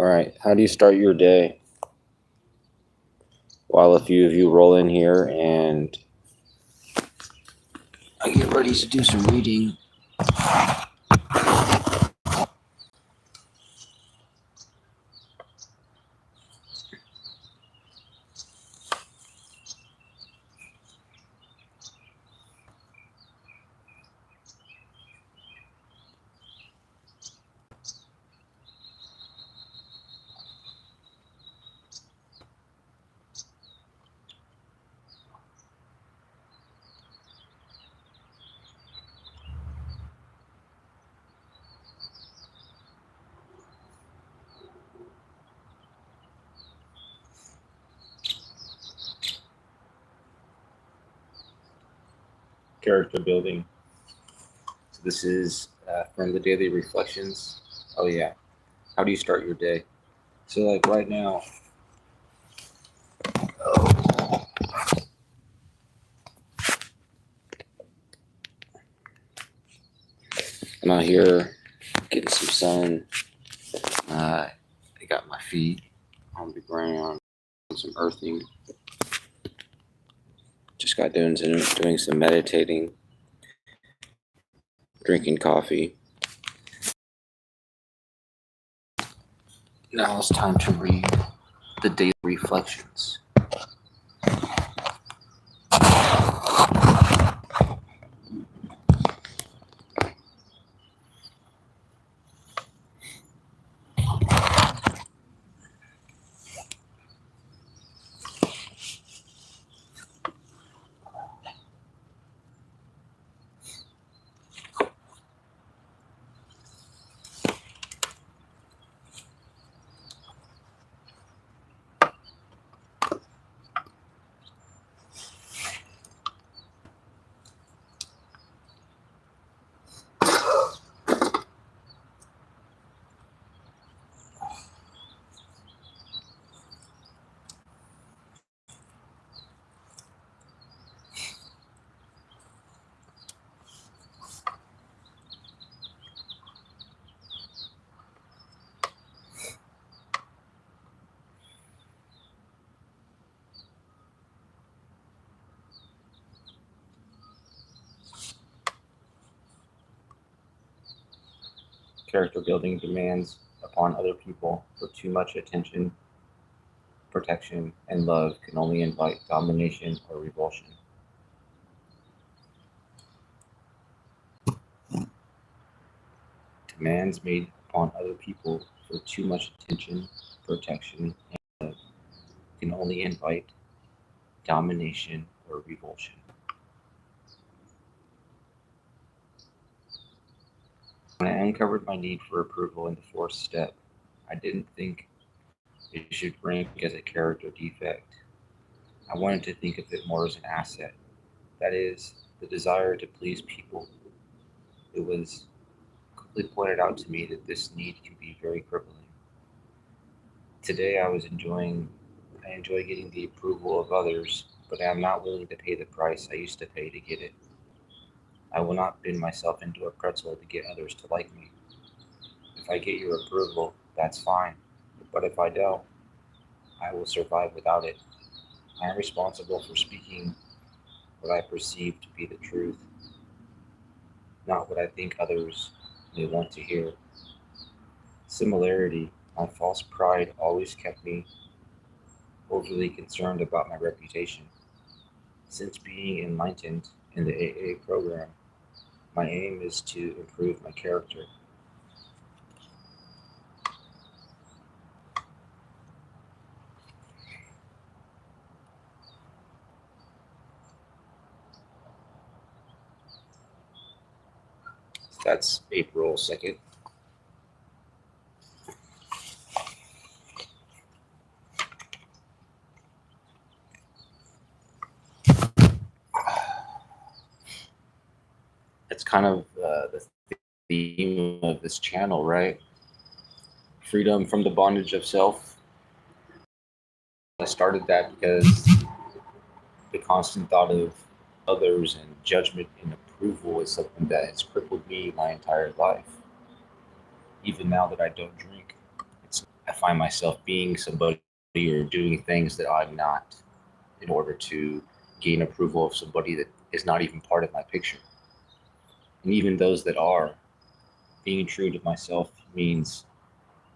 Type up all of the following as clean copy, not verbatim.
right. How do you start your day? While a few of you roll in here and I get ready to do some reading. Character building. So this is from the daily reflections. Oh yeah. How do you start your day? So like right now, I'm out here getting some sun. I got my feet on the ground, some earthing. Just got doing some meditating, drinking coffee. Now it's time to read the daily reflections. Character building demands upon other people for too much attention, protection, and love can only invite domination or revulsion. Demands made upon other people for too much attention, protection, and love can only invite domination or revulsion. When I uncovered my need for approval in the fourth step, I didn't think it should rank as a character defect. I wanted to think of it more as an asset. That is, the desire to please people. It was quickly pointed out to me that this need can be very crippling. Today I enjoy getting the approval of others, but I am not willing to pay the price I used to pay to get it. I will not bend myself into a pretzel to get others to like me. If I get your approval, that's fine. But if I don't, I will survive without it. I am responsible for speaking what I perceive to be the truth, not what I think others may want to hear. Similarity, my false pride always kept me overly concerned about my reputation. Since being enlightened in the AA program, my aim is to improve my character. So that's April 2nd. It's kind of the theme of this channel, right? Freedom from the bondage of self. I started that because the constant thought of others and judgment and approval is something that has crippled me my entire life. Even now that I don't drink, I find myself being somebody or doing things that I'm not in order to gain approval of somebody that is not even part of my picture. And even those that are, being true to myself means,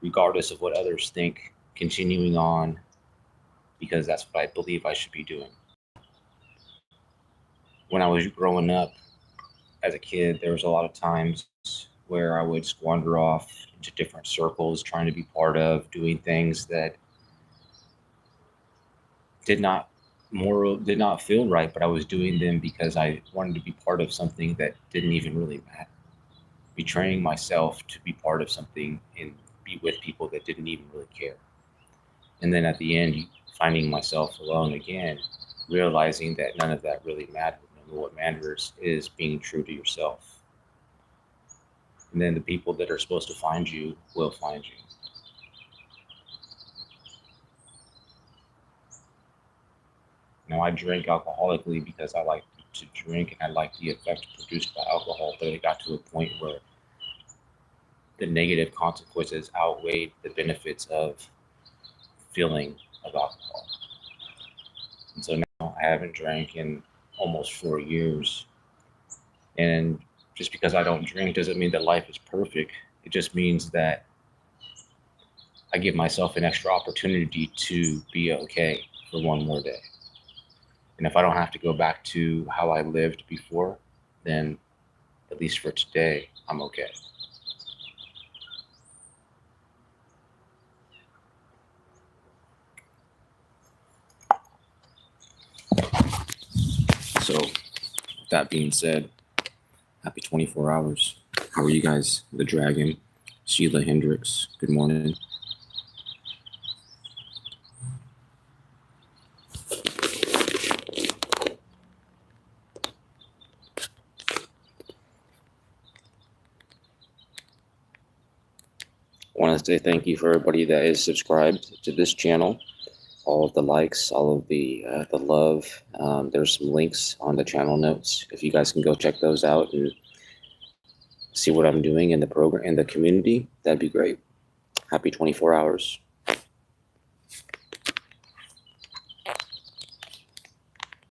regardless of what others think, continuing on because that's what I believe I should be doing. When I was growing up as a kid, there was a lot of times where I would squander off into different circles, trying to be part of, doing things that did not feel right, but I was doing them because I wanted to be part of something that didn't even really matter. Betraying myself to be part of something and be with people that didn't even really care. And then at the end, finding myself alone again, realizing that none of that really mattered. And what matters is being true to yourself. And then the people that are supposed to find you will find you. Now, I drank alcoholically because I like to drink and I like the effect produced by alcohol, but it got to a point where the negative consequences outweighed the benefits of feeling of alcohol. And so now I haven't drank in almost 4 years. And just because I don't drink doesn't mean that life is perfect. It just means that I give myself an extra opportunity to be okay for one more day. And if I don't have to go back to how I lived before, then at least for today, I'm okay. So, with that being said, happy 24 hours. How are you guys? The Dragon, Sheila Hendricks, good morning. I want to say thank you for everybody that is subscribed to this channel. All of the likes, all of the love. There's some links on the channel notes. If you guys can go check those out and see what I'm doing in the program, in the community, that'd be great. Happy 24 hours.